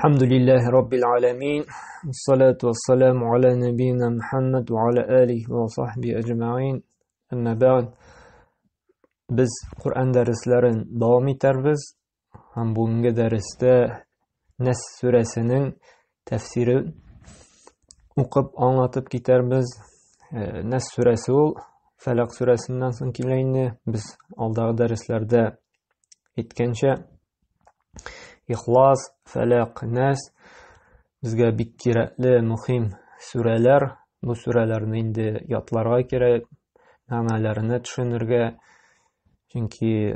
Elhamdülillahi Rabbil alemin. Salatu vesselamu ala nebiyyina Muhammed ve ala alihi ve sahbihi ecma'in. Amma ba'd. Biz Kur'an derslerin devam eterbiz. Hem bugünkü derste Nes suresinin tefsiri okup anlatıp giderbiz. Nes suresi ol Felak suresinden soň keleyni. Biz alдағы derslerde etkençe İhlas, Felak, Nas bizge bik kerakli, muhim sureler. Bu surelerini indi yatlarga kerak, ma'nalarini tushunirga. Çünki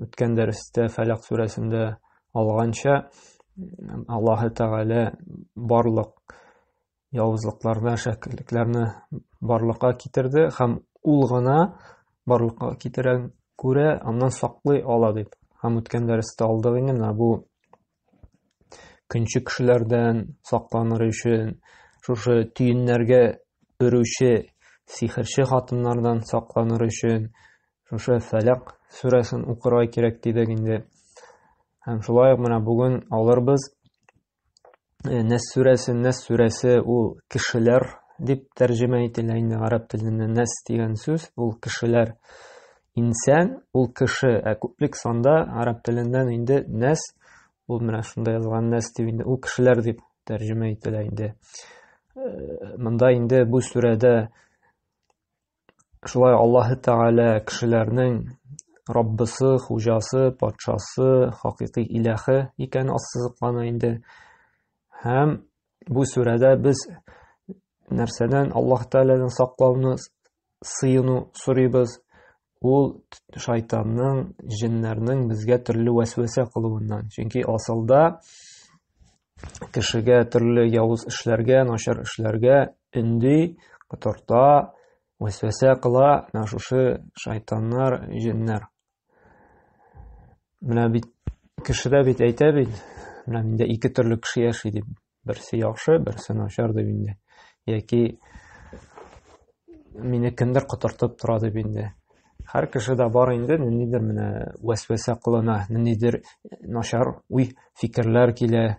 o'tgan darsda Felak suresinde algancha Alloh Taala barliq yovuzliklarni, shakilliklarni barliqqa keltirdi, ham ul g'ana barliqqa keltirgan ko'ra ondan saqlay oladi deb. Ham o'tgan darsda aldık indi bu Künçü kişilerden saklanır üçün, şuşu tüyünlerge örüşü, sihirçi hatınlardan saklanır üçün, şuşu Felak suresini okurga kerek dedik indi. Hem şulayık bugün alırбыз. Nes suresi ul kişiler dip tercüme etildi indi arap tilinde. Nes degan söz ul kişiler. İnsan ul kişi. Köplik sanda arap tilinden indi nes. Bu менә шунда язган Нас дип инде ул кешеләр дип тәрҗемә ителә инде. Монда инде бу сүрәдә шулай Аллаһ Таала кешеләрнең Раббысы, хуҗасы, патшасы, хакыйкый илаһы икән ассызыклана инде. Һәм бу сүрәдә без нәрсәдән Аллаһ Тааладан саклауны сыйыну сорыйбыз. Ул шайтанның, җиннәрнең безгә төрле вәсвәсә кылуыннан. Чөнки асылда кешегә төрле явыз эшләргә, начар эшләргә инди, кытырта, вәсвәсә кыла шушы шайтаннар, җиннәр. Менә бит кешедә бит әйтә бит, менә миндә ике төрле кеше яши дип. Берсе яхшы, берсе начар дип инде. Яки мине кемдер кытыртып тора дип инде. Һәр кешедә бар инде ниндидер менә вәсвәсә кылына, ниндидер начар уй фикерләр килә.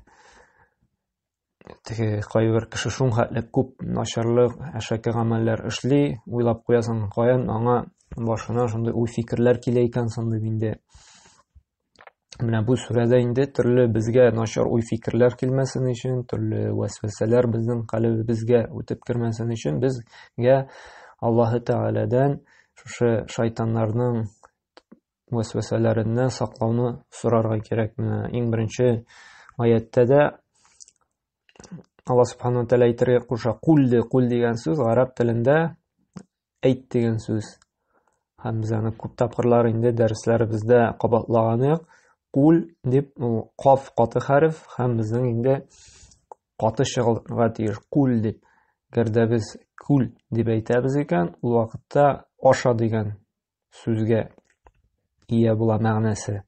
Теге кайбер кеше шул хәтле күп начарлык, әшәке гамәлләр эшли, уйлап куясың, каян аңа башына шундый уй фикерләр килә икән соң дип инде. Менә бу сүрәдә инде төрле безгә начар уй фикерләр килмәсен өчен, төрле вәсвәсәләр безнең калбыбызга үтеп кермәсен өчен безгә Аллаһ Тааладан шушы шайтаннарның вәсвәсәләреннән саклауны сорарга кирәк. Иң беренче аятта да Аллаһ Субханаһу ва Тааля әйтергә куша. Кул дигән сүз араб телендә әйт дигән сүз. Һәм без аны күп тапкырлар инде дәресләребездә кабатлаганбыз. Кул дип каф каты хәреф һәм безнең инде каты чыгарга тиеш. Кул дип. Гәрдә без кул дип әйтәбез икән, ул вакытта аша дигән сүзгә ия була мәгънәсе.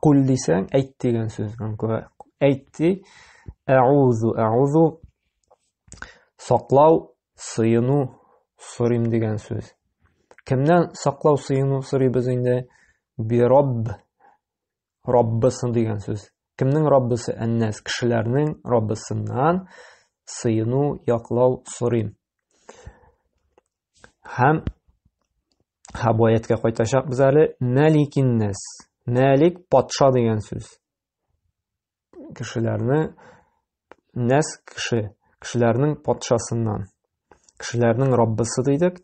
Кул дисәң әйт дигән сүз. Әйтти, аузу саклау, сыйыну, сорыйм дигән сүз. Кемнән саклау, сыйыну сорыйбыз инде? Би Рабб, Раббысы дигән сүз. Кемнең Раббысы? Әннәс, кешеләрнең Раббысыннан сыйыну, яклау, сорыйм. Һәм бу аятка кайтачакбыз әле. Маликин нас. Малик патша дигән сүз. Кешеләрне нас кешеләрнең патшасыннан. Кешеләрнең Раббысы дидек,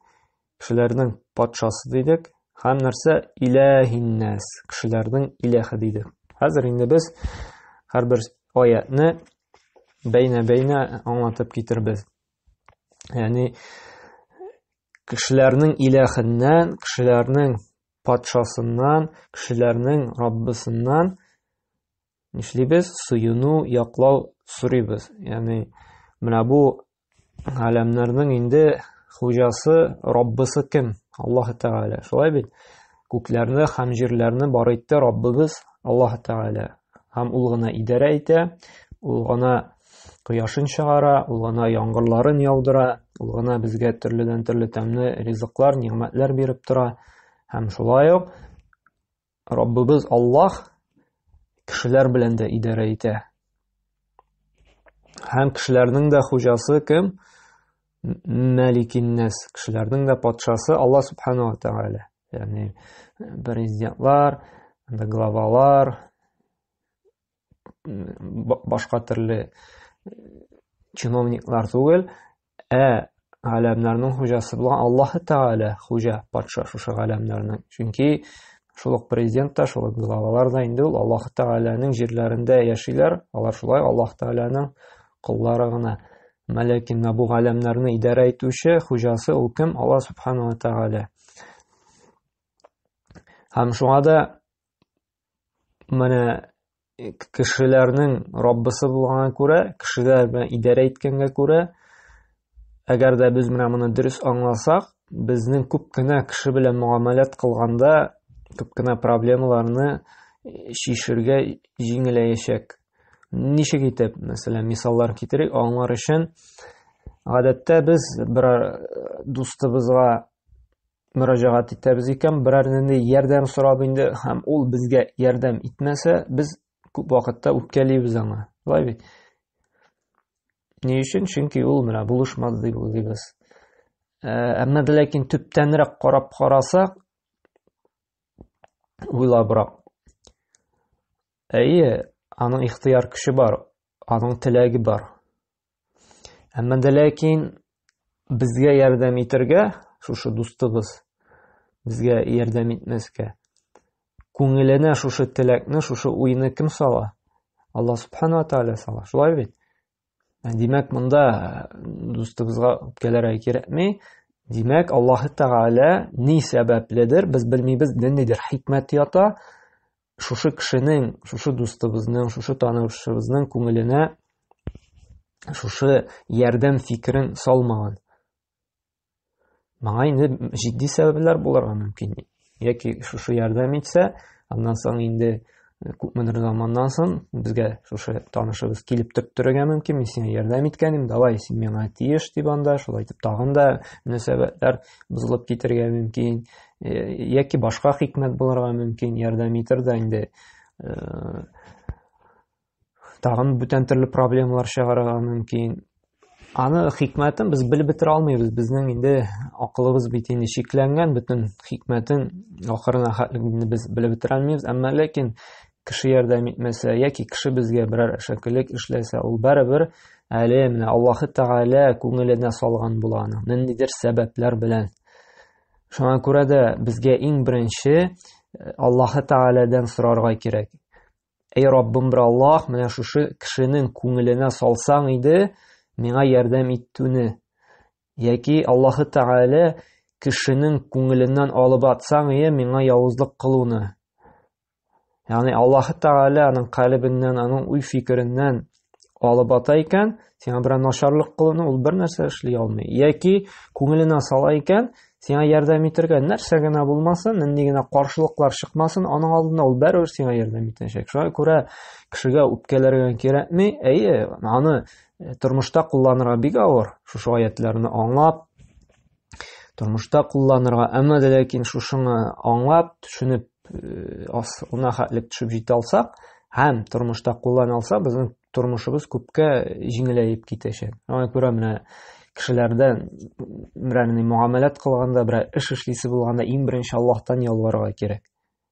кешеләрнең патшасы дидек. Һәм нәрсә? Илаһин нас. Кешеләрнең илаһы дидек. Хәзер инде без һәрбер аятны бәйнә аңлатып китербез. Ягъни кешеләрнең илаһыннан, кешеләрнең патшасыннан, кешеләрнең Раббысыннан нишлибез? Сыйыну, яклау сорыйбыз. Ягъни менә бу галәмнәрнең инде хуҗасы, Раббысы кем? Аллаһ Таала. Шулай бит? Күкләрне һәм җирләрне бар итте Раббыбыз Аллаһ Таала. Һәм ул гына идарә итә, ул гына кояшын чыгара, ул гына яңгырларын яудыра, ул гына безгә төрледән төрле тәмле ризыклар, ниъмәтләр биреп тора. Һәм шулай ук Раббыбыз Аллаһ кешеләр белән дә идарә итә. Һәм кешеләрнең дә хуҗасы кем? Мәликиннәс, кешеләрнең дә патшасы Аллаһ Субханаһу ва Тааля. Ягъни президентлар, главалар, башка төрле чиновниклар түгел, галәмнәрнең хуҗасы булган Аллаһ Тааля, хуҗа, патша шушы галәмнәрнең. Чөнки шул ук президент та, шул ук главалар да инде ул Аллаһ Тааляның җирләрендә яшиләр. Алар шулай Аллаһ Тааляның куллары гына. Ләкин бу галәмнәрне идарә итүче хуҗасы ул кем? Аллаһ Субханаһу ва Тааля. Һәм шуңа да менә кешеләрнең Раббысы булганга күрә, кешеләр белән идарә иткәнгә күрә, әгәр дә без менә моны дөрес аңласак, безнең күп кенә кеше белән муамалат кылганда күп кенә проблемаларны чишергә җиңеләячәк. Ничек итеп, мәсәлән, мисаллар китерик, аңлар өчен. Гадәттә без берәр дустыбызга мөрәҗәгать итәбез икән, берәрнинди ярдәм сорап инде, һәм ул безгә ярдәм итмәсә, без күп вакытта үпкәлибез аңа. Булай бит. Ни өчен? Чөнки ул менә булышмады дип уйлыйбыз. Әмма дә ләкин төптәнрәк карап карасак, уйлабрак. Әйе, аның ихтыяр көче бар, аның теләге бар. Әмма дә ләкин безгә ярдәм итәргә, шушы дустыбыз безгә ярдәм итмәскә, күңеленә шушы теләкне, шушы уйны кем сала? Аллаһ Субханаһу ва Тааля сала. Шулай бит? Димәк, монда дустыбызга үпкәләргә кирәкми. Димәк, Аллаһ Тааля ни сәбәпледер, без белмибез, ниндидер хикмәт ята. Шушы кешенең, шушы дустыбызның, шушы танышыбызның күңеленә шушы ярдәм фикерен салмаган. Моңа инде җитди сәбәпләр булырга мөмкин. Яки шушы ярдәм итсә, аннан соң инде күпмедер заманнан соң безгә шушы танышыбыз килеп төрттерергә мөмкин. Мин сиңа ярдәм иткәнем, давай син миңа тиеш дип анда, шулай итеп тагын да мөнәсәбәтләр бозылып китергә мөмкин. Яки башка хикмәт булырга мөмкин. Ярдәм итер дә инде тагын бүтән төрле проблемалар чыгарырга мөмкин. Аны хикмәтен без белеп бетерә алмыйбыз. Безнең инде акылыбыз бит инде шикләнгән, бөтен хикмәтен ахырына хәтле без белеп бетерә алмыйбыз. Әмма ләкин кеше ярдәм итмәсә, яки кеше безгә берәр шәкеллек эшләсә, ул барыбер әле менә Аллаһ Тааля күңеленә салган була аны. Ниндидер сәбәпләр белән. Шуңа күрә дә безгә иң беренче Аллаһ Таалядан сорарга кирәк. Эй Раббым бер Аллаһ, менә шушы кешенең күңеленә салсаң иде, миңа ярдәм итүне. Яки Аллаһ Тааля кешенең күңеленнән алып атсаң иде, миңа явызлык кылуны. Ягъни Аллаһ Тааля аның калбиннән, аның уй фикереннән алып ата икән, сиңа бер начарлык кылуны ул бер нәрсә эшли алмый. Яки күңеленә сала икән, сиңа ярдәм итәргә нәрсә генә булмасын, нинди генә каршылыклар чыкмасын, аның алдында ул барыбер сиңа ярдәм итәчәк. Шуңа күрә кешегә үпкәләргә кирәкми. Әйе, аны тормышта кулланырга бик авыр. Шушы аятларны аңлап, тормышта кулланырга, әмма дә ләкин шушыны аңлап, төшенеп, асылына хәтлек төшеп җитә алсак, һәм тормышта куллана алсак, безнең тормышыбыз күпкә җиңеләеп китәчәк. Шуңа күрә менә кешеләрдән берәрне муамалат кылганда, бер эш эшлисе булганда, иң беренче Аллаһтан ялварырга кирәк.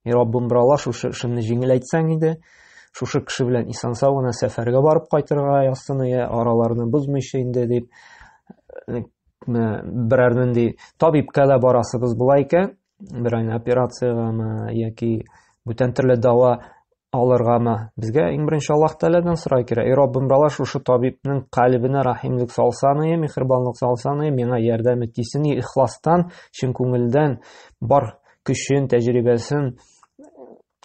Раббым бер Аллаһ, шушы эшемне җиңеләйтсәң иде, шушы кеше белән исән-сау гына сәфәргә барып кайтырга ясыны, араларны бозмыйча инде дип, берәрнинди табибка да барасыбыз була икән, берәр операциягамы яки бүтән төрле дава алыргамы, безгә иң беренче Аллаһ Таалядан сорау кирәк. Раббым бер Аллаһ, шушы табибның калбинә рәхимлек салсаны, мехрибанлык салсаны, миңа ярдәм итсен, ихластан, чын күңелдән бар көчен, тәҗрибәсен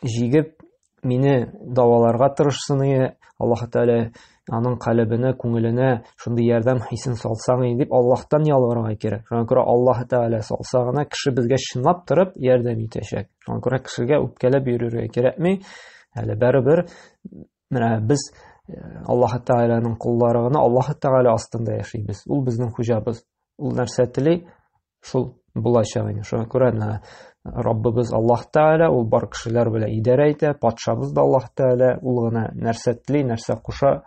җигеп мине даваларга тырышсын, Аллаһ Тааля аның калбинә, күңеленә шундый ярдәм хисен салсаң дип Аллаһтан ялварырга кирәк. Шуңа күрә Аллаһ Тааля салса гына кеше безгә чынлап торып ярдәм итәчәк. Шуңа күрә кешегә үпкәләп йөрергә кирәкми. Әле барыбер менә без Аллаһ Тааляның куллары гына, Аллаһ Тааля астында яшибез. Ул безнең хуҗабыз. Ул нәрсә тели, шул булачак инде. Шуңа күрә Раббыбыз Аллаһ Тәгалә, ул бар кешеләр белән идарә итә, патшабыз да Аллаһ Тәгалә, ул гына нәрсә тели, нәрсә куша,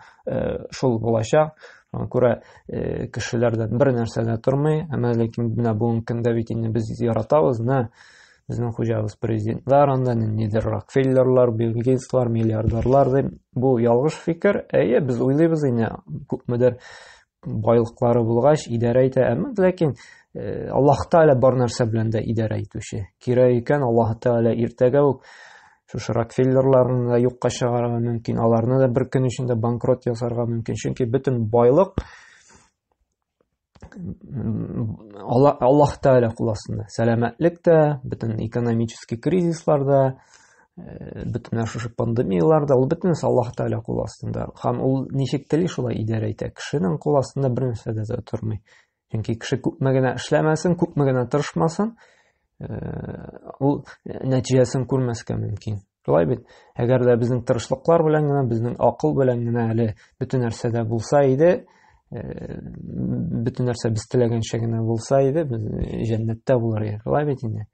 шул булачак. Шуңа күрә кешеләрдән бер нәрсә дә тормый, әмма ләкин менә бүгенге көндә бит инде без яратабыз, безнең хуҗабыз президентлар, анда нидер Рокфеллерлар, Билл Гейтслар, миллиардерлар дип, бу ялгыш фикер. Без уйлыйбыз инде, күпмедер байлыклары булгач идарә итә, әмма ләкин Аллаһ Тәгалә бар нәрсә белән дә идарә итүче. Кирәк икән Аллаһ Тәгалә иртәгә үк шушы Рокфеллерларны да юкка чыгарырга мөмкин, аларны да бер көн эчендә банкрот ясарга мөмкин. Чөнки бөтен байлык Аллаһ Тәгалә кул астында. Сәламәтлек тә, бөтен экономический кризислар да, бөтен шушы пандемиялар да, ул бөтенесе Аллаһ Тәгалә кул астында. Һәм ул ничек тели шулай идарә итә. Кешенең кул астында бер нәрсә дә тормый. Чөнки кеше күпме генә эшләмәсен, күпме генә тырышмасын, ул нәтиҗәсен күрмәскә мөмкин. Шулай бит. Әгәр дә безнең тырышлыклар белән генә, безнең акыл белән генә әле бөтен нәрсә дә булса иде, бөтен нәрсә без теләгәнчә генә булса иде, без җәннәттә булыр идек. Шулай бит инде.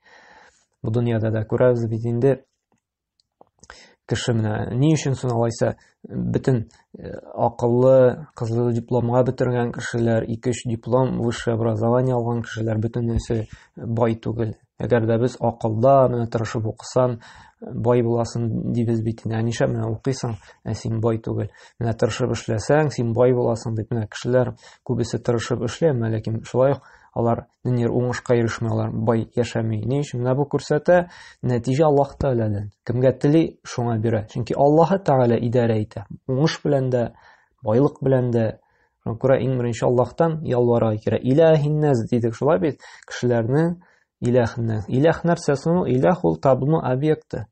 Бу дөньяда да күрәбез бит инде. Кеше менә ни өчен соң алайса бөтен акыллы, кызыл дипломга бетергән кешеләр, 2-3 диплом, высшее образование алган кешеләр бөтенесе бай түгел. Әгәр дә без акылда менә тырышып укысаң, бай буласың дибез бит инде. Нишләп менә укыйсың, син бай түгел. Менә тырышып эшләсәң, син бай буласың дип менә кешеләр күбесе тырышып эшләй, ләкин шулай алар нинер уңышка ирешмәйләр, бай яшәми. Ни өчен? Менә бу күрсәтә, нәтиҗә Аллаһ Тәгаләдән. Кемгә тели, шуңа бирә. Чөнки Аллаһ Тәгалә идарә итә. Уңыш белән дә, байлык белән дә. Шуңа күрә иң беренче Аллаһтан ялварга кирәк. Илаһин-нас дидек, шулай бит, кешеләрнең илаһыннан. Илаһ нәрсә соң? Илаһ ул табыну объекты.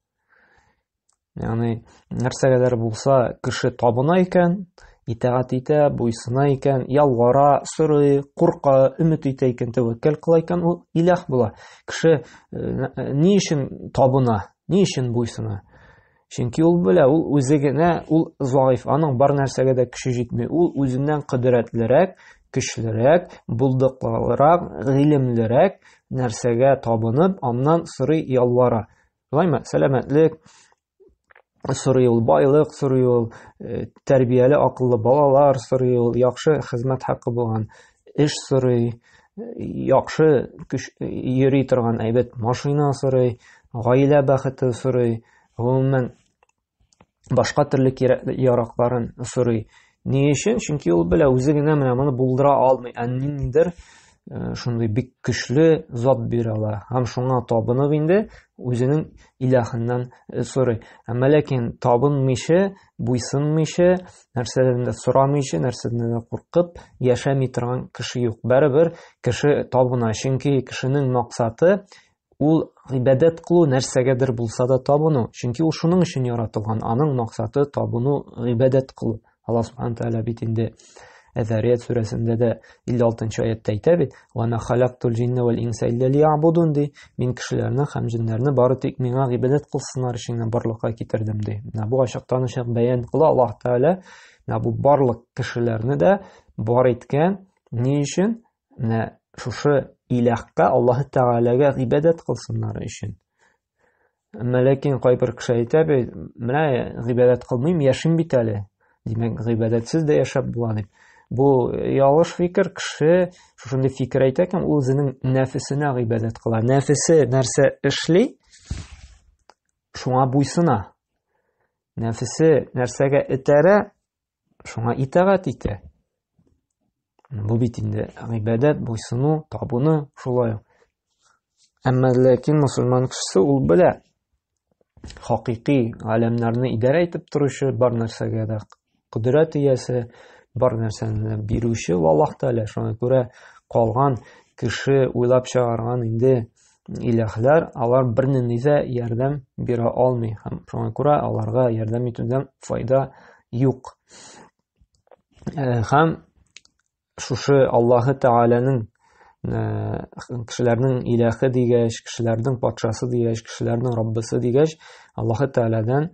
Ягъни нәрсәгәдер булса, кеше табына икән, итәгать итә, буйсына икән, ялвара, сорый, курка, өмет итә икән, тәвәккәл кыла икән, ул илаһ була. Кеше ни өчен табына, ни өчен буйсына? Чөнки ул белә, ул үзе генә, ул заиф, аның бар нәрсәгә дә көче җитми. Ул үзеннән кыдрәтлерәк, көчлерәк, булдыклырак, гыйлемлерәк нәрсәгә табынып, аннан сорый, ялвара. Шулаймы? Сәламәтлек сорый, ул байлык сорый, ул тәрбияле, акыллы балалар сорый, ул яхшы хезмәт хакы булган эш сорый, яхшы йөри торган әйбәт машина сорый, гаилә бәхете сорый, гомумән башка төрле яракларын сорый. Ни өчен? Чөнки ул белә, үзе генә менә моны булдыра алмый. Ниндидер шундый бик көчле зат бирә ала. Һәм шуңа табынып инде үзенең илаһыннан сорый. Әмма ләкин табынмыйча, буйсынмыйча, нәрсәдән дә сорамыйча, нәрсәдән дә куркып яшәми торган кеше юк. Бәрабер кеше табына. Чөнки кешенең максаты ул гыйбадәт кылу, нәрсәгәдер булса да табыну. Чөнки ул шуның өчен яратылган. Аның максаты табыну, гыйбадәт кылу. Аллаһ Субхану Тәгалә бит инде Әҙәриәт сүрәсендә дә 56-нчы аятта әйтә бит: "Ва ма халактул җинна вал инса илля лиябудун" ди. Мин кешеләрне һәм җиннәрне бары тик миңа гыйбадәт кылсыннар өчен барлыкка китердем ди. Менә бу ачыктан ачык бәян кыла Аллаһ Тәгалә. Менә бу барлык кешеләрне дә бар иткән. Ни өчен? Менә шушы илаһка, Аллаһ Тәгаләгә гыйбадәт кылсыннар өчен. Әмма ләкин кайбер кеше әйтә бит: "Менә гыйбадәт кылмыйм, яшим бит әле. Димәк, гыйбадәтсез дә яшәп була" дип. Бу ялгыш фикер. Кеше шушындай фикер әйтә икән, ул үзенең нәфесенә гыйбадәт кыла. Нәфесе нәрсә эшли, шуңа буйсына. Нәфесе нәрсәгә этәрә, шуңа итәгать итә. Бу бит инде гыйбадәт, буйсыну, табыну шулай. Әмма ләкин мусульман кешесе ул белә, хакыйкый галәмнәрне идарә итеп торучы, бар нәрсәгә дә кудрәт иясе, бар нәрсәне бирүче Аллаһ Тәгалә. Шуңа күрә калган кеше уйлап чыгарган инде илаһлар, алар бернинди дә ярдәм бирә алмый. Һәм шуңа күрә аларга ярдәм итүдән файда юк. Һәм шушы Аллаһ Тәгаләнең кешеләрнең илаһы дигәч, кешеләрнең патшасы дигәч, кешеләрнең Раббысы дигәч, Аллаһ Тәгаләдән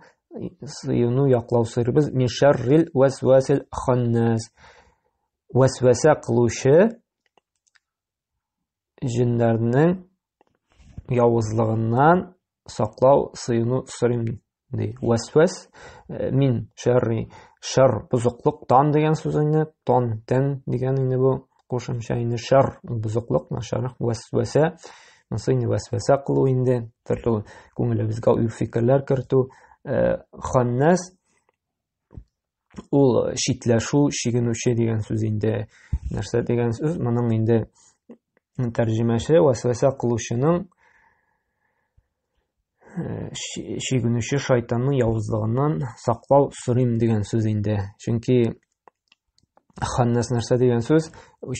сыйыну, яклау сорыйбыз. Мин шаррил васвасил ханнас. Васваса кылучы җиннәрнең явызлыгыннан саклау, сыену сорыйм ди. Вәсвәс мин шәрри, шәр бузыклыктан дигән сүз инде, тән дигән инде бу кушымча инде, шәр бузыклык, начарлык, вәсвәсә, монысы инде вәсвәсә кылу инде, төрле күңелебезгә уй фикерләр кертү. Ханнас ул шитләшү, шигенүче дигән сүз инде. Нәрсә дигән сүз? Моның инде тәрҗемәче вәсвәсә кылучының шигенүче шайтанның явызлыгыннан саклау сорыйм дигән сүз инде. Чөнки ханнас нәрсә дигән сүз?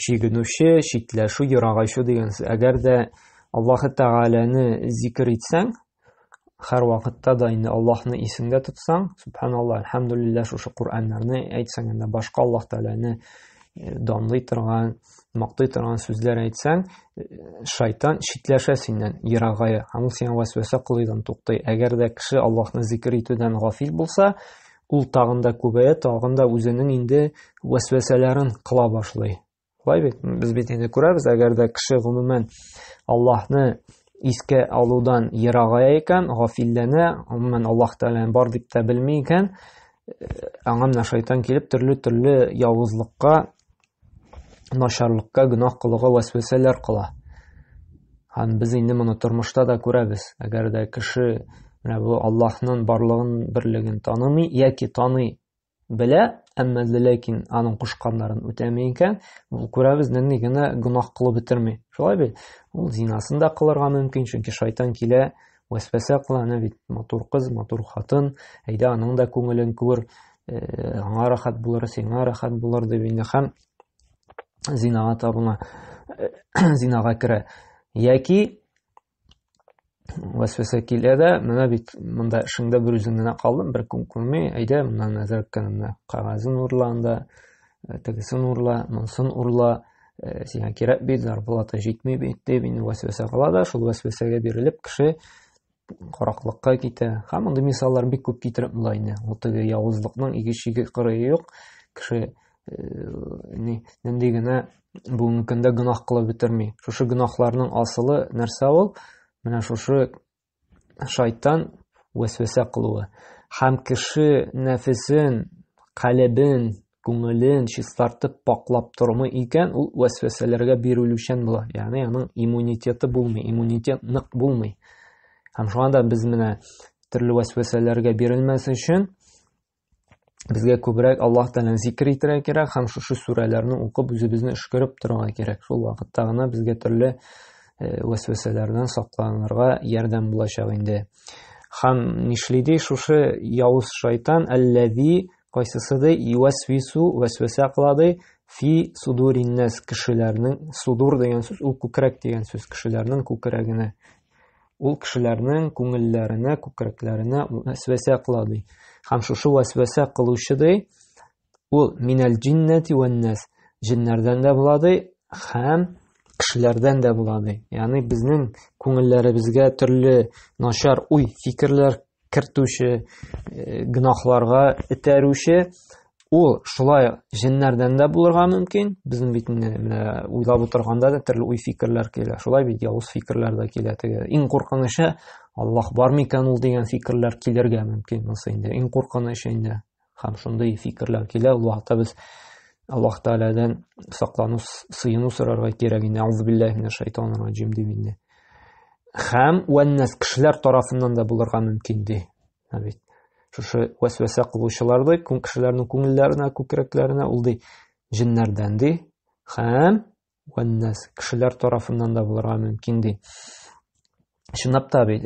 Шигенүче, шитләшү, ерагайшу дигән сүз. Әгәр дә Аллаһы Тәгаләне зикр итсәң, һәр вакытта да инде Аллаһны исеңдә тотсаң, субханаллаһ, әлхәмдүлилләһ, шушы Куръаннарны әйтсәң, инде башка Аллаһ Тәгаләне данлый торган, мактый торган сүзләр әйтсәң, шайтан шитләшә синнән, ерагая, һәм ул сиңа вәсвәсә кылудан туктый. Әгәр дә кеше Аллаһны зикр итүдән гафил булса, ул тагын да күбәя, тагын да үзенең инде вәсвәсәләрен кыла башлый. Шулай бит? Без бит инде күрәбез, әгәр дә кеше гомумән Аллаһны искә алудан ерагая икән, гафилләнә, гомумән Аллаһ Тәгаләне бар дип тә белми икән, аңа менә шайтан килеп төрле явызлыкка, начарлыкка, гөнаһ кылуга вәсвәсәләр кыла. Һәм без инде моны тормышта да күрәбез. Әгәр дә кеше менә бу Аллаһның барлыгын, берлеген танымый, яки таный белә, әмма ләкин аның кушканнарын үтәмәй икән, ул күрәбез нинди генә гөнаһ кылып бетерми. Шулай бит? Ул зинасын да кылырга мөмкин, чөнки шайтан килә, вәсвәсә кыла, аны бит матур кыз, матур хатын, әйдә аның да күңелен күр, аңа рәхәт булыр, сиңа рәхәт булыр дип инде һәм зинага табына, зинага керә. Яки вәсвәсә килә дә, менә бит монда эшеңдә бер үзеңнән калдым, бер көн күрми, әйдә моннан нәзәр кенә кагазын урланда, тегесен урла, монсын урла, сиңа кирәк бит, зарплата җитми бит дип инде вәсвәсә кыла да, шул вәсвәсәгә бирелеп кеше караклыкка китә. Һәм монда мисаллар бик күп китереп була инде. Ул теге явызлыкның иге-шиге кырые юк. Кеше нинди генә бүгенге көндә гөнаһ кылып бетерми. Шушы гөнаһларның асылы нәрсә ул? Менә шушы шайтан вәсвәсә кылуы. Һәм кеше нәфесен, калебен, күңелен чистартып паклап тормый икән, ул вәсвәсәләргә бирелүчән була. Ягъни аның иммунитеты булмый, иммунитет нык булмый. Һәм шуңа да без менә төрле вәсвәсәләргә бирелмәс өчен безгә күбрәк Аллаһ Тәгаләне зикр итәргә кирәк, һәм шушы сүрәләрне укып үзебезне эшкәреп торырга кирәк. Шул вакытта гына безгә төрле вәсвәсәләрдән сакланырга ярдәм булачак инде. Һәм нишлиди шушы явыз шайтан? Әлләзи кайсысыды ювасвису вәсвәсә кылады фи судуриннас, кешеләрнең, судур дигән сүз, ул күкрәк дигән сүз, кешеләрнең күкрәгенә. Ул кешеләрнең күңелләренә, күкрәкләренә вәсвәсә кылады. Һәм шушы вәсвәсә кылучыды ул минәл җиннәти вәннас, җиннәрдән дә булады һәм кешеләрдән дә булады. Ягъни безнең күңелләребезгә төрле начар уй, фикерләр кертүче, гөнаһларга этәрүче, ул шулай җиннәрдән дә булырга мөмкин. Безнең бит менә уйлап утырганда да төрле уй, фикерләр килә. Шулай бит явыз фикерләр дә килә. Иң куркынычы Аллаһ бар микән ул дигән фикерләр килергә мөмкин. Монысы инде иң куркынычы инде. Һәм шундый фикерләр килә. Ул вакытта без Аллаһ Тәгаләдән саклану, сыену сорарга кирәк инде. Аузу биллаһи минәш шайтанир раҗим дип инде. Һәм вәннәс, кешеләр тарафыннан да булырга мөмкин ди. Бит шушы вәсвәсә кылучыларды кешеләрнең күңелләренә, күкрәкләренә ул ди җиннәрдән ди. Һәм вәннәс, кешеләр тарафыннан да булырга мөмкин ди. Чынлап та бит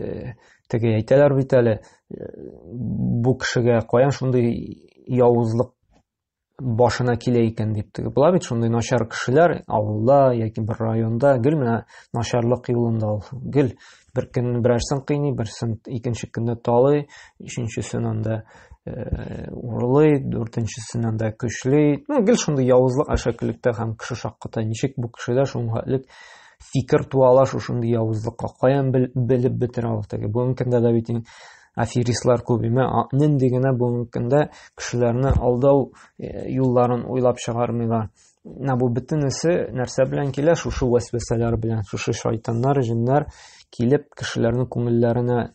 теге әйтәләр бит әле, бу кешегә каян шундый явызлык башына килә икән дип. Була бит шундый начар кешеләр авылда яки бер районда, гел менә начарлык юлында ул. Гел бер көн берәрсен кыйный, берсен икенче көндә талый, өченчесен анда урлый, дүртенчесен анда көчлей. Гел шундый явызлык, әшәкелектә һәм кеше шакката. Ничек бу кешедә шуңгайлык фикер туала шушындый явызлыкка? Каян белеп бетерә ул теге? Бүгенге көндә дә бит аферистлар күп. Нинди генә бүгенге көндә кешеләрне алдау юлларын уйлап чыгармыйлар. бу бөтенесе нәрсә белән килә? Шушы вәсвәсәләр белән, шушы шайтаннар, җиннәр килеп кешеләрнең күңелләренә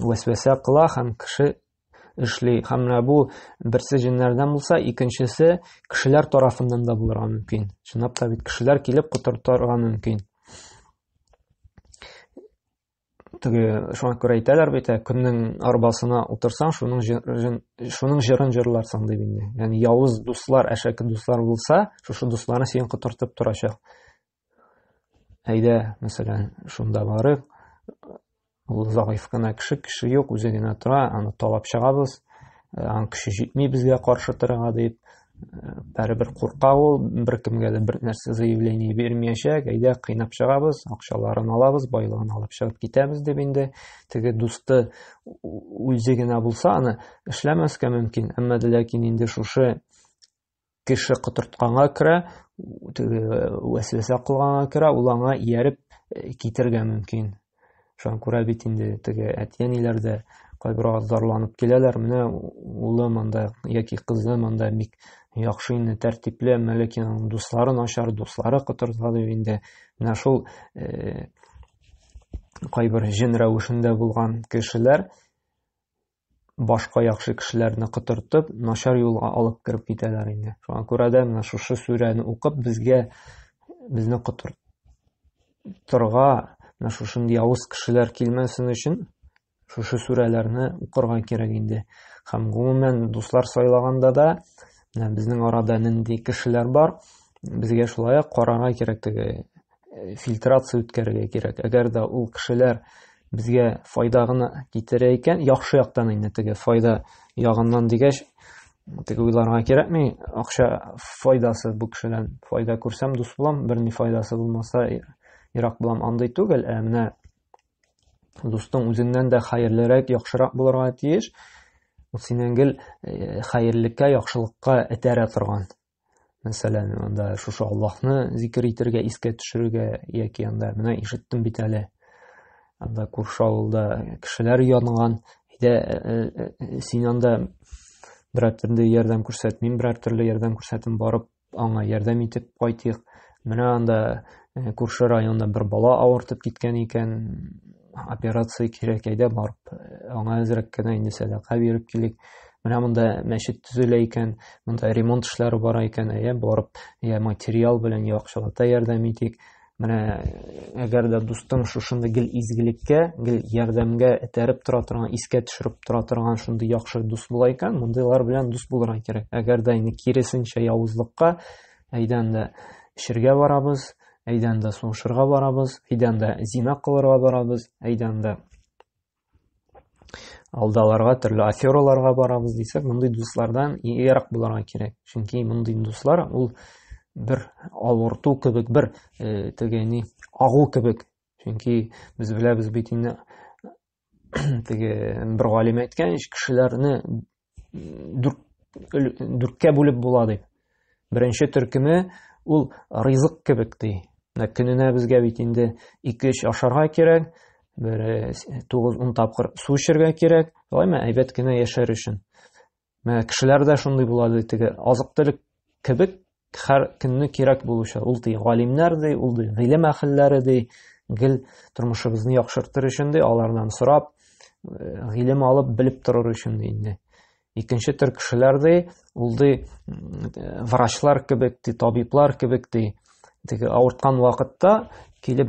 вәсвәсә кыла һәм кеше эшли. Һәм менә бу берсе җиннәрдән булса, икенчесе кешеләр тарафыннан да булырга мөмкин. Чынлап та бит кешеләр килеп котыртырга мөмкин. Шуңа күрә әйтәләр бит, кемнең арбасына утырсаң, шуның җырын җырларсың дип инде. Ягъни явыз дуслар, әшәке дуслар булса, шушы дусларны син котыртып торачак. Әйдә, мәсәлән, шунда барып, ул заиф кына кеше юк, үзе генә тора, аны талап чыгабыз, аны кеше җитми безгә каршы торырга дип, бер куркак ул, беркемгә дә бер нәрсә заявление бирмәячәк, әйдә кыйнап чыгабыз, акчаларын алабыз, байлыгын алып чыгып китәбез дип инде. Теге дусты үзе генә булса, аны эшләмәскә мөмкин. Әмма ләкин инде шушы кеше котыртканга керә, вәсвәсә кылганга керә, ул аңа ияреп китергә мөмкин. Шуңа күрә бит инде теге әти-әниләр дә кайбер зарланып киләләр, менә улым анда яки кызым анда бик яхшы инде, тәртипле, ләкин дуслары начар, дуслары котырта дип инде. Менә шул кайбер җен рәвешендә булган кешеләр башка яхшы кешеләрне котыртып, начар юлга алып кирип китәләр инде. Шуңа күрә дә менә шушы сүрәне укып безне котыртырга, менә шушындый явыз кешеләр килмәсен өчен шушы сүрәләрне укырга кирәк инде. Һәм гомумән дуслар сайлаганда да безнең арада нинди кешеләр бар, безгә шулай карарга кирәк, теге фильтрация үткәрергә кирәк. Әгәр дә ул кешеләр безгә файда гына китерә икән, яхшы яктан инде теге файда ягыннан дигәч, теге уйларга кирәкми, акча файдасы бу кешедән файда күрсәм дус булам, берни файдасы булмаса ерак булам, андый түгел. Менә дустың үзеннән дә хәерлерәк, яхшырак булырга тиеш. Ул синең гел хәерлеккә, яхшылыкка этәрә торган. Мәсәлән, анда шушы Аллаһны зикр итәргә, искә төшерергә, яки анда менә ишеттем бит әле. Анда күрше авылда кешеләр янган. Син анда берәр төрле ярдәм күрсәт, мин берәр төрле ярдәм күрсәтим, барып аңа ярдәм итеп кайтыйк. Менә анда күрше районда бер бала авыртып киткән икән, операция кирәк, әйдә барып аңа әзрәк кенә инде сәдака биреп килик. Менә монда мәчет төзелә икән, монда ремонт эшләре бара икән, барып материал белән акчалата ярдәм итик. Менә әгәр дә дустың шушында гел изгелеккә, гел ярдәмгә этәреп тора торган, искә төшереп тора торган шундый яхшы дус була икән, мондыйлар белән дус булырга кирәк. Әгәр дә инде киресенчә явызлыкка, әйдән дә эшергә барабыз, әйдән дә сугышырга барабыз, әйдән дә зина кылырга барабыз, әйдән дә алдаларга, төрле афераларга барабыз дисәк, мондый дуслардан ерак булырга кирәк. Чөнки мондый дуслар ул бер авырту кебек, бер теге агу кебек. Чөнки без беләбез бит инде теге бер галим әйткән, кешеләрне дүрткә бүлеп була дип. Беренче төркеме ул ризык кебек ди. Көненә безгә бит инде 2-3 ашарга кирәк, 9-10 тапкыр су эчәргә кирәк, шулаймы, әйбәт кенә яшәр өчен. Менә кешеләр дә шундый була ди, теге азык-төлек кебек һәр көнне кирәк булучы. Ул ди галимнәр ди, ул ди гыйлем әһелләре ди, гел тормышыбызны яхшыртыр өчен ди, алардан сорап, гыйлем алып белеп торыр өчен ди инде. Икенче төр кешеләр ди, ул ди врачлар кебек ди, табиблар кебек ди. Теге авырткан вакытта килеп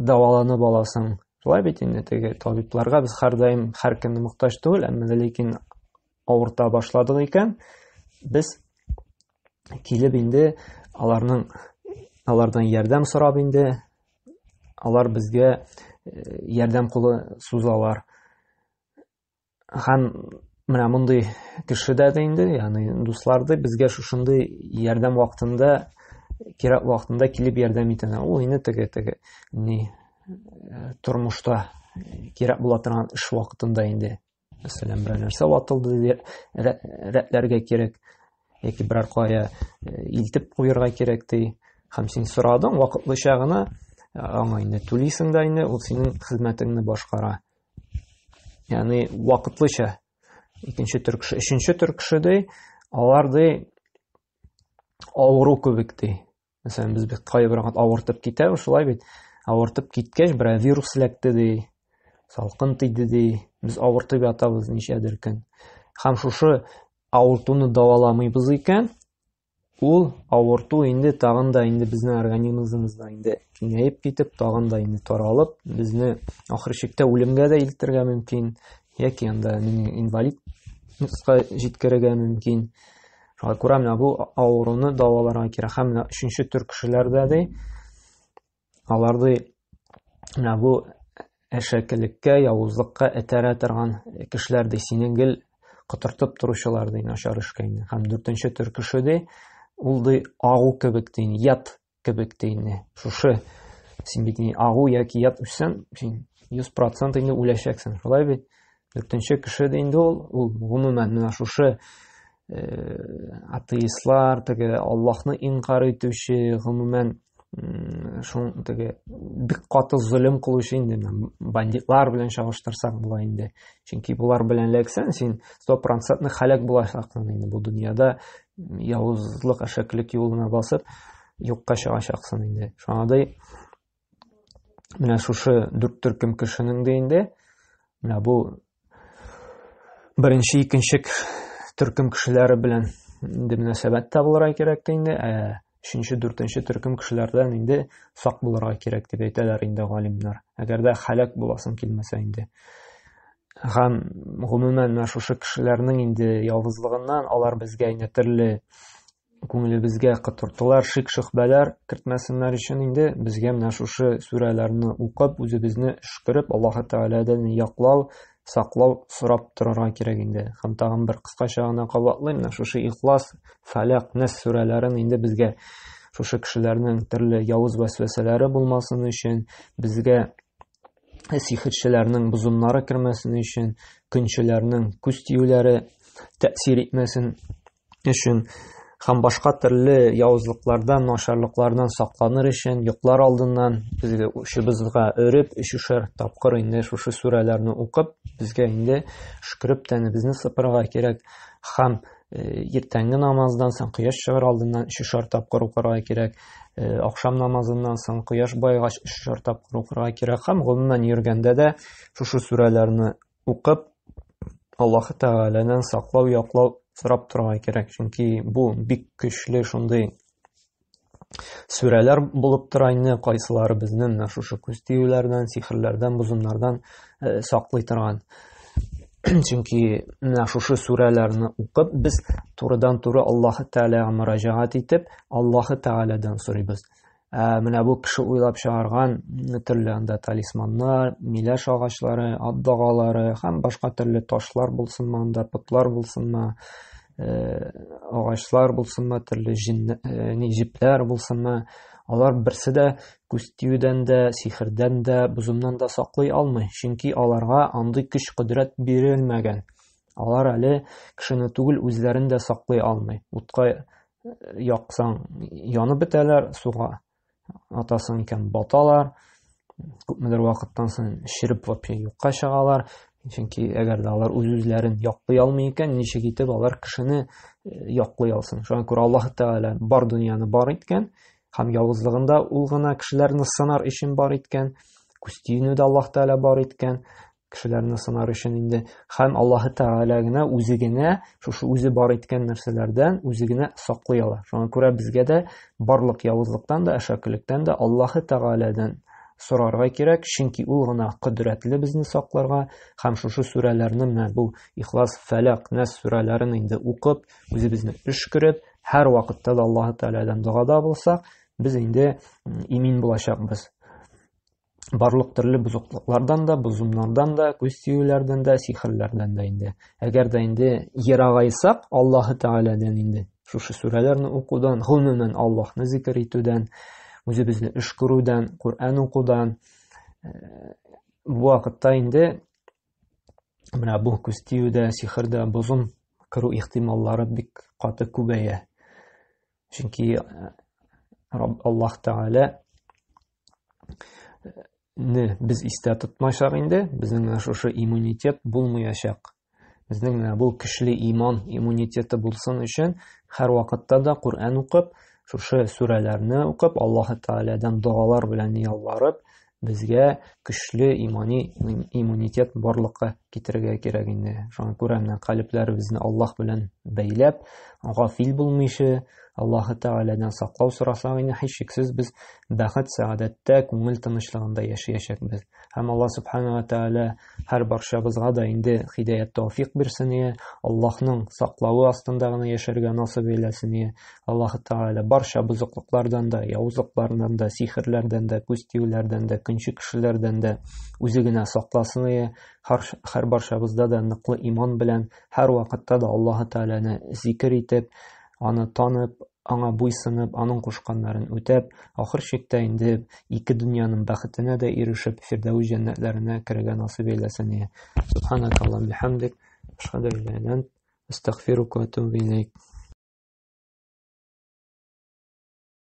дәваланып аласың. Шулай бит инде теге табибларга без һәрдаим һәр көнне мохтаҗ түгел, әмма ләкин авырта башладык икән, без килеп инде алардан ярдәм сорап инде, алар безгә ярдәм кулы сузалар. Һәм менә мондый кешедә дә инде, ягъни дусларды безгә шушындый ярдәм вакытында, кирәк вакытында килеп ярдәм итәләр. Ул инде теге тормышта кирәк була торган эш вакытында инде. Мәсәлән, берәр нәрсә ватылды, рәтләргә кирәк, яки берәр кая илтеп куярга кирәк ди. Һәм син сорадың, вакытлыча гына аңа инде түлисең дә инде, ул синең хезмәтеңне башкара. Ягъни вакытлыча. Икенче төр кеше, өченче төр кеше ди, алар ди авыру кебек ди. Мәсәлән, без бик кайбер вакыт авыртып китәбез, шулай бит. Авыртып киткәч, бер вирус эләкте ди, салкын тиде ди. Без авыртып ятабыз ничәдер көн. Һәм шушы авыртуны даваламыйбыз икән, ул авырту инде тагын да инде безнең организмыбызда инде киңәеп китеп, тагын да инде таралып, безне ахыр чиктә үлемгә дә илтергә мөмкин, яки анда инвалидка җиткерергә мөмкин. Шуңа күрә менә бу авыруны даваларга кирәк. Һәм менә өченче төр кешеләрдә ди, аларда менә бу әшәкелеккә, явызлыкка этәрә торган кешеләр ди, синең гел котыртып торучылар ди, начар эшкә инде. Һәм дүртенче төр кеше ди, ул ди агу кебек ди, ят кебек ди. Шушы син бит агу яки ят үссәң, син 100% инде үләчәксең. Шулай бит. Дүртенче кеше ди инде ул гомумән менә шушы атеистлар, теге Аллаһны инкар итүче, гомумән шун теге бик каты zulm кылучы инде бандитлар белән чагыштырсак була инде. Чөнки булар белән лексән, син 100% халак булачаксың инде бу дөньяда, явызлык, әшәкелек юлына басып, юкка чыгачаксың инде. Шуңадай менә шушы дүрт төркем кешенең дә инде менә бу беренче, икенче төркем кешеләре белән инде мөнәсәбәттә булырга кирәк инде. Өченче, дүртенче төркем кешеләрдән инде сак булырга кирәк дип әйтәләр инде галимнәр. Әгәр дә халак буласың килмәсә инде. Һәм гомумән менә шушы кешеләрнең инде явызлыгыннан алар безгә инде төрле күңелебезгә кытыртулар, шик-шөбһәләр кертмәсеннәр өчен инде безгә менә шушы сүрәләрне укып, үзебезне эшкереп, Аллаһ Тәгаләдән яклау, саклау сорап торырга кирәк инде. Һәм тагын бер кыскача гына кабатлыйм, менә шушы Ихлас, Фалак, Нас сүрәләрен инде безгә шушы кешеләрнең төрле явыз вәсвәсәләре булмасын өчен, безгә сихерчеләрнең бузымнары кермәсен өчен, көнчеләрнең күз тиюләре тәэсир итмәсен өчен, һәм башка төрле явызлыклардан, начарлыклардан сакланыр өчен, йоклар алдыннан безгә ушыбызга өреп, 3-3 тапкыр инде шушы сүрәләрне укып, безгә инде шүкреп тәнебезне сыпырга кирәк. Һәм иртәнге намаздан соң, кояш чыгар алдыннан 3-3 тапкыр укырга кирәк. Акшам намазыннан соң, кояш байгач 3-3 тапкыр укырга кирәк. Һәм гомумән йөргәндә дә шушы сүрәләрне укып, Аллаһ Тәгаләдән саклау, яклау сорап торырга кирәк. Чөнки бу бик көчле шундый сүрәләр булып тора инде, кайсылары безне менә шушы күз тиюләрдән, сихерләрдән, бузымнардан саклый торган. Чөнки менә шушы сүрәләрне укып, без турыдан-туры Аллаһ Тәгаләгә мөрәҗәгать итеп, Аллаһ Тәгаләдән сорыйбыз. Менә бу кеше уйлап чыгарган төрле анда талисманнар, миләш агачлары, ат дагалары һәм башка төрле ташлар булсынмы, анда потлар булсынмы, агачлар булсынмы, төрле җипләр булсынмы, алар берсе дә күз тиюдән дә, сихердән дә, бузымнан да саклый алмый. Чөнки аларга андый көч-кодрәт бирелмәгән. Алар әле кешене түгел, үзләрен дә саклый алмый. Утка яксаң янып бетәләр, суга атасың икән баталар, күпмедер вакыттан соң чиреп вообще юкка чыгалар. Чөнки әгәр дә алар үз-үзләрен яклый алмый икән, ничек итеп алар кешене яклый алсын? Шуңа күрә Аллаһ Тәгалә бар дөньяны бар иткән, һәм явызлыгында ул гына кешеләрне сынар өчен бар иткән, күз тиюне дә Аллаһ Тәгалә бар иткән, кешеләрне сынар өчен инде. Һәм Аллаһ Тәгалә генә үзе генә шушы үзе бар иткән нәрсәләрдән үзе генә саклый ала. Шуңа күрә безгә дә барлык явызлыктан да, әшәкелектән дә Аллаһ Тәгаләдән сорарга кирәк, чөнки ул гына кодрәтле безне сакларга. Һәм шушы сүрәләрне менә бу Ихлас, Фалак, Нас сүрәләрен инде укып, үзебезне эшкереп, һәр вакытта да Аллаһ Тәгаләдән дуада булсак, без инде имин булачакбыз. Барлык төрле бузыклыклардан да, бузымнардан да, күз тиюләрдән дә, сихерләрдән дә инде. Әгәр дә инде ерагайсак Аллаһ Тәгаләдән инде шушы сүрәләрне укудан, гомумән Аллаһны зикр итүдән, үзебезне эш күрүдән, Куръан укудан, бу вакытта инде менә бу күз тиюдә, сихердә, бузым керү ихтималлары бик каты күбәя. Чөнки Аллаһ Тәгалә без истә тотмачак инде, безнең шушы иммунитет булмаячак. безнең менә бу көчле иман иммунитеты булсын өчен һәр вакытта да Коръән укып, шушы сүрәләрне укып, Аллаһ Тәгаләдән дуалар белән ялварып, безгә көчле имани иммунитет барлыкка китерергә кирәк инде. Шуңа күрә менә калебләребезне Аллаһ белән бәйләп, гафил булмыйча, Аллаһ Тәгаләдән саклау сорасак инде, һичшиксез без бәхет, сәгадәттә, күңел тынычлыгында яшәячәкбез. Һәм Аллаһ Субханаһу ва Тәгалә һәр барчабызга да инде һидаят тәүфыйк бирсен, Аллаһның саклавы астында гына яшәргә насыйп эйләсен. Аллаһ Тәгалә барча бозыклыклардан да, явызлыклардан да, сихерләрдән дә, күз тиюләрдән дә, көнче кешеләрдән дә үзе генә сакласын. Һәр барчабызда да ныклы иман белән һәр вакытта да Аллаһ Тәгаләне зикр итеп, аны танып, аңа буйсынып, аның кушканнарын үтәп, ахыр чиктә инде ике дөньяның бәхетенә дә ирешеп, Фирдәүс җәннәтләренә керергә насыйп эйләсен. Субханакаллаһумма бихамдик, ашһаду ан ла илаһа илля ант, астагфирука ва атубу илейк.